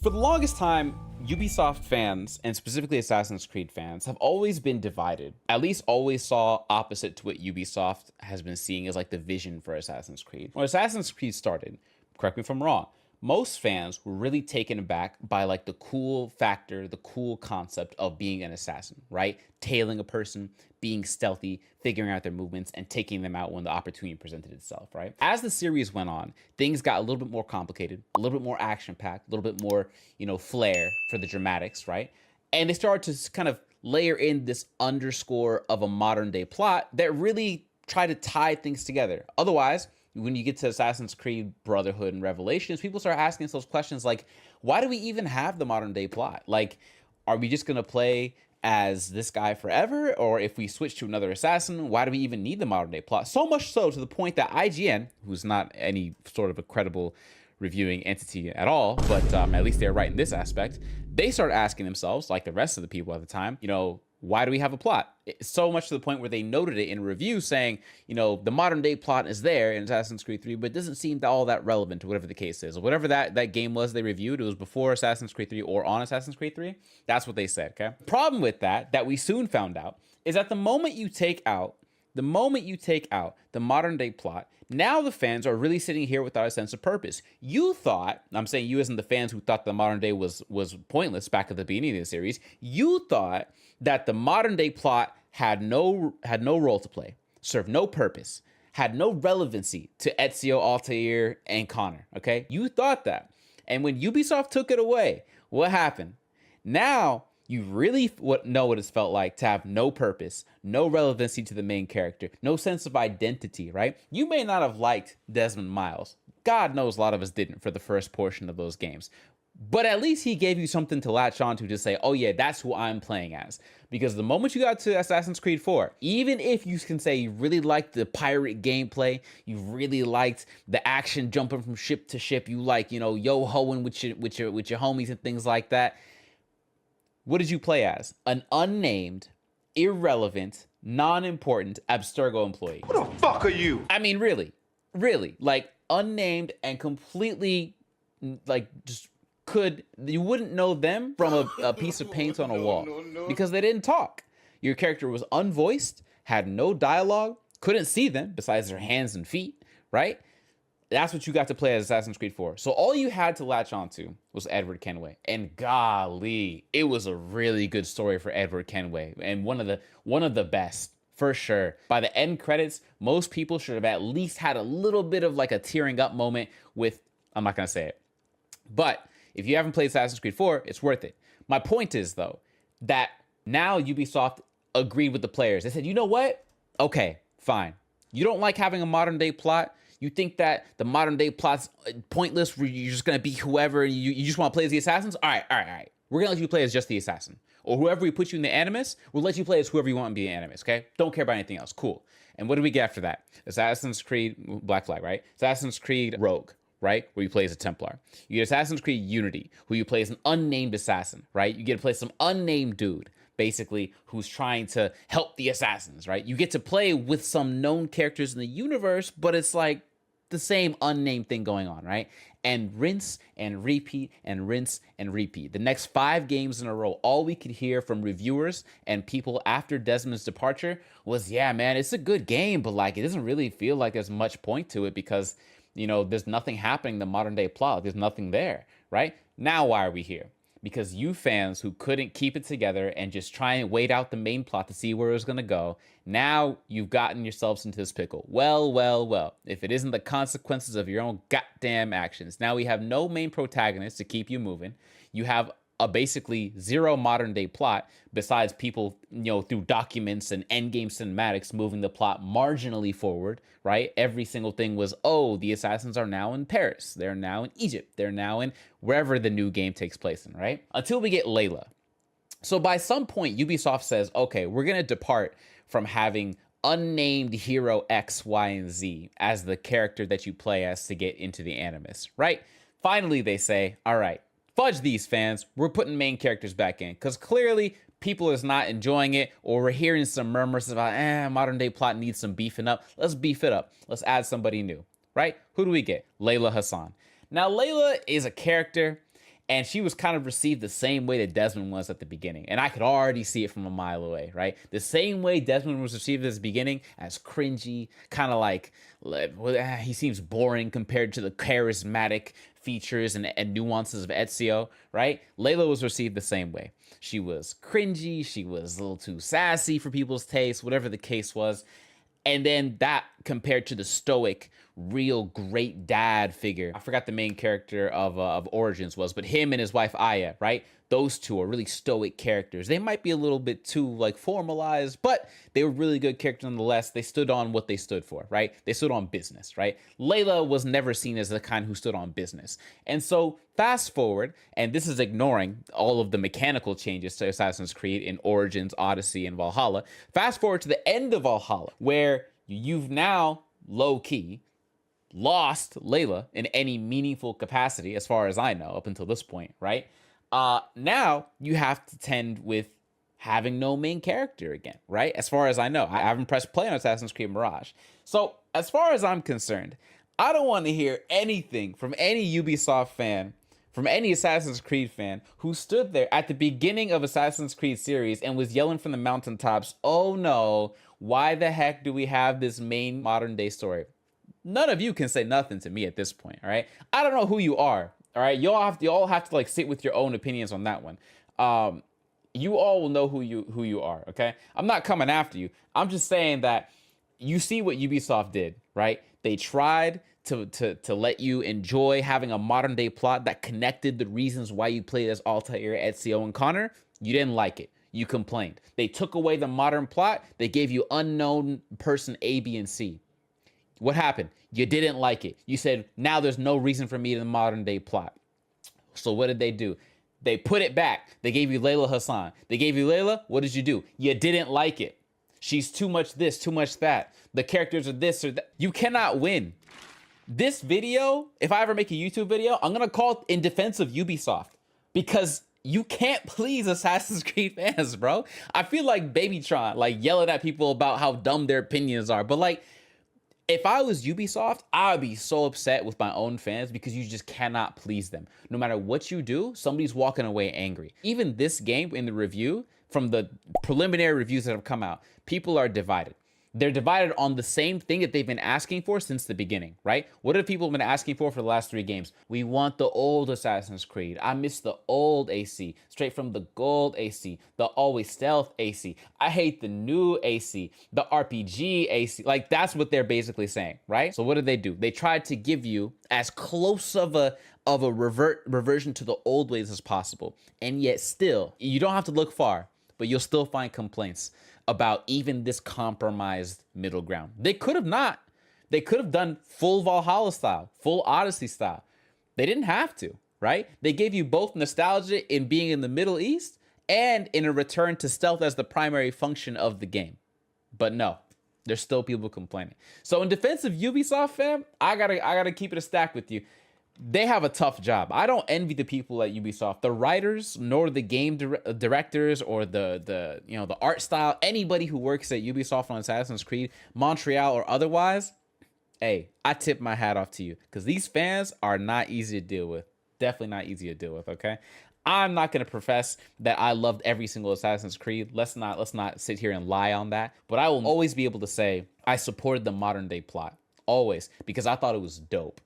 For the longest time, Ubisoft fans, and specifically Assassin's Creed fans, have always been divided. At least always saw opposite to what Ubisoft has been seeing as like the vision for Assassin's Creed. When Assassin's Creed started, correct me if I'm wrong, most fans were really taken aback by like the cool factor, the cool concept of being an assassin, right? Tailing a person, being stealthy, figuring out their movements, and taking them out when the opportunity presented itself, right? As the series went on, things got a little bit more complicated, a little bit more action-packed, a little bit more, flair for the dramatics, right? And they started to kind of layer in this underscore of a modern-day plot that really tried to tie things together. Otherwise, when you get to Assassin's Creed Brotherhood and Revelations, people start asking themselves questions like, why do we even have the modern day plot? Like, are we just gonna play as this guy forever? Or if we switch to another assassin, why do we even need the modern day plot? So much so to the point that IGN, who's not any sort of a credible reviewing entity at all, but at least they're right in this aspect, they start asking themselves, like the rest of the people at the time, why do we have a plot? It's so much to the point where they noted it in a review saying, the modern day plot is there in Assassin's Creed 3, but it doesn't seem all that relevant to whatever the case is. Or whatever that game was they reviewed, it was before Assassin's Creed 3 or on Assassin's Creed 3. That's what they said, okay? The problem with that we soon found out, is that the moment you take out the modern day plot, now the fans are really sitting here without a sense of purpose. You thought, I'm saying you as in the fans who thought the modern day was pointless back at the beginning of the series, you thought that the modern day plot had no role to play, served no purpose, had no relevancy to Ezio, Altair, and Connor, okay? You thought that. And when Ubisoft took it away, what happened? Now, you really know what it's felt like to have no purpose, no relevancy to the main character, no sense of identity, right? You may not have liked Desmond Miles. God knows a lot of us didn't for the first portion of those games. But at least he gave you something to latch onto to say, oh yeah, that's who I'm playing as. Because the moment you got to Assassin's Creed 4, even if you can say you really liked the pirate gameplay, you really liked the action jumping from ship to ship, you like, yo-hoing with your homies and things like that, what did you play as? An unnamed, irrelevant, non-important Abstergo employee. Who the fuck are you? I mean, really, like unnamed and completely, like you wouldn't know them from a piece of paint on a wall because they didn't talk. Your character was unvoiced, had no dialogue, couldn't see them besides their hands and feet, right? That's what you got to play as Assassin's Creed 4. So all you had to latch onto was Edward Kenway. And golly, it was a really good story for Edward Kenway. And one of the best, for sure. By the end credits, most people should have at least had a little bit of like a tearing up moment with, I'm not going to say it. But if you haven't played Assassin's Creed 4, it's worth it. My point is, though, that now Ubisoft agreed with the players. They said, you know what? Okay, fine. You don't like having a modern day plot? You think that the modern day plot's pointless where you're just going to be whoever and you just want to play as the assassins? All right. We're going to let you play as just the assassin. Or whoever we put you in the Animus, we'll let you play as whoever you want to be in Animus, okay? Don't care about anything else. Cool. And what do we get after that? Assassin's Creed, Black Flag, right? Assassin's Creed Rogue, right? Where you play as a Templar. You get Assassin's Creed Unity, who you play as an unnamed assassin, right? You get to play some unnamed dude, basically, who's trying to help the assassins, right? You get to play with some known characters in the universe, but it's like the same unnamed thing going on, right? And rinse and repeat and rinse and repeat. The next 5 games in a row, all we could hear from reviewers and people after Desmond's departure was, yeah, man, it's a good game, but like it doesn't really feel like there's much point to it because, there's nothing happening in the modern day plot. There's nothing there, right? Now, why are we here? Because you fans who couldn't keep it together and just try and wait out the main plot to see where it was going to go, now you've gotten yourselves into this pickle. Well, if it isn't the consequences of your own goddamn actions. Now we have no main protagonist to keep you moving. You have a basically zero modern day plot besides people, through documents and endgame cinematics moving the plot marginally forward, right? Every single thing was, oh, the assassins are now in Paris. They're now in Egypt. They're now in wherever the new game takes place in, right? Until we get Layla. So by some point, Ubisoft says, okay, we're going to depart from having unnamed hero X, Y, and Z as the character that you play as to get into the Animus, right? Finally, they say, all right, fudge these fans, we're putting main characters back in because clearly people is not enjoying it, or we're hearing some murmurs about, modern day plot needs some beefing up. Let's beef it up. Let's add somebody new, right? Who do we get? Layla Hassan. Now, Layla is a character And she was kind of received the same way that Desmond was at the beginning. And I could already see it from a mile away, right? The same way Desmond was received at the beginning, as cringy, kind of like, he seems boring compared to the charismatic features and nuances of Ezio, right? Layla was received the same way. She was cringy, she was a little too sassy for people's taste, whatever the case was. And then that compared to the stoic, real great dad figure. I forgot the main character of Origins was, but him and his wife Aya, right? Those two are really stoic characters. They might be a little bit too like formalized, but they were really good characters nonetheless. They stood on what they stood for, right? They stood on business, right? Layla was never seen as the kind who stood on business. And so fast forward, and this is ignoring all of the mechanical changes to Assassin's Creed in Origins, Odyssey, and Valhalla. Fast forward to the end of Valhalla, where you've now low-key lost Layla in any meaningful capacity, as far as I know, up until this point, right? Now you have to tend with having no main character again, right? As far as I know, I haven't pressed play on Assassin's Creed Mirage. So as far as I'm concerned, I don't want to hear anything from any Ubisoft fan, from any Assassin's Creed fan who stood there at the beginning of Assassin's Creed series and was yelling from the mountaintops, oh no, why the heck do we have this main modern day story? None of you can say nothing to me at this point, all right? I don't know who you are, all right? You all have to like sit with your own opinions on that one. You all will know who you are, okay? I'm not coming after you. I'm just saying that you see what Ubisoft did, right? They tried to let you enjoy having a modern day plot that connected the reasons why you played as Altair, Ezio, and Connor. You didn't like it. You complained. They took away the modern plot. They gave you unknown person A, B, and C. What happened? You didn't like it. You said, now there's no reason for me in the modern day plot. So what did they do? They put it back. They gave you Layla Hassan. They gave you Layla. What did you do? You didn't like it. She's too much this, too much that. The characters are this or that. You cannot win. This video, if I ever make a YouTube video, I'm going to call it in defense of Ubisoft. Because you can't please Assassin's Creed fans, bro. I feel like Babytron, like yelling at people about how dumb their opinions are. But like, if I was Ubisoft, I would be so upset with my own fans because you just cannot please them. No matter what you do, somebody's walking away angry. Even this game in the review, from the preliminary reviews that have come out, people are divided. They're divided on the same thing that they've been asking for since the beginning, right? What have people been asking for the last 3 games? We want the old Assassin's Creed. I miss the old AC, straight from the gold AC, the always stealth AC. I hate the new AC, the RPG AC. Like, that's what they're basically saying, right? So what did they do? They tried to give you as close of a reversion to the old ways as possible. And yet still, you don't have to look far, but you'll still find complaints about even this compromised middle ground. They could have not. They could have done full Valhalla style, full Odyssey style. They didn't have to, right? They gave you both nostalgia in being in the Middle East and in a return to stealth as the primary function of the game. But no, there's still people complaining. So in defense of Ubisoft, fam, I gotta keep it a stack with you. They have a tough job. I don't envy the people at Ubisoft, the writers, nor the game directors, or the art style. Anybody who works at Ubisoft on Assassin's Creed, Montreal or otherwise, hey, I tip my hat off to you because these fans are not easy to deal with. Definitely not easy to deal with. Okay, I'm not gonna profess that I loved every single Assassin's Creed. Let's not sit here and lie on that. But I will always be able to say I supported the modern day plot, always, because I thought it was dope.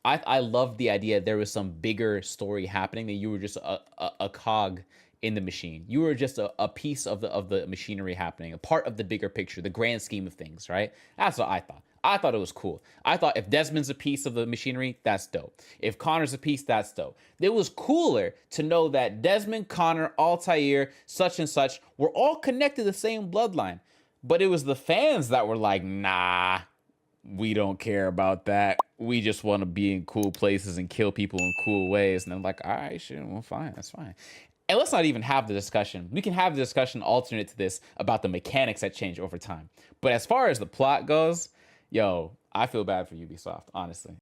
I loved the idea there was some bigger story happening, that you were just a cog in the machine. You were just a piece of the machinery happening, a part of the bigger picture, the grand scheme of things, right? That's what I thought. I thought it was cool. I thought if Desmond's a piece of the machinery, that's dope. If Connor's a piece, that's dope. It was cooler to know that Desmond, Connor, Altair, such and such were all connected to the same bloodline. But it was the fans that were like, nah, we don't care about that. We just want to be in cool places and kill people in cool ways. And I'm like, all right, sure, well, fine, that's fine. And let's not even have the discussion. We can have the discussion alternate to this about the mechanics that change over time. But as far as the plot goes, yo, I feel bad for Ubisoft, honestly.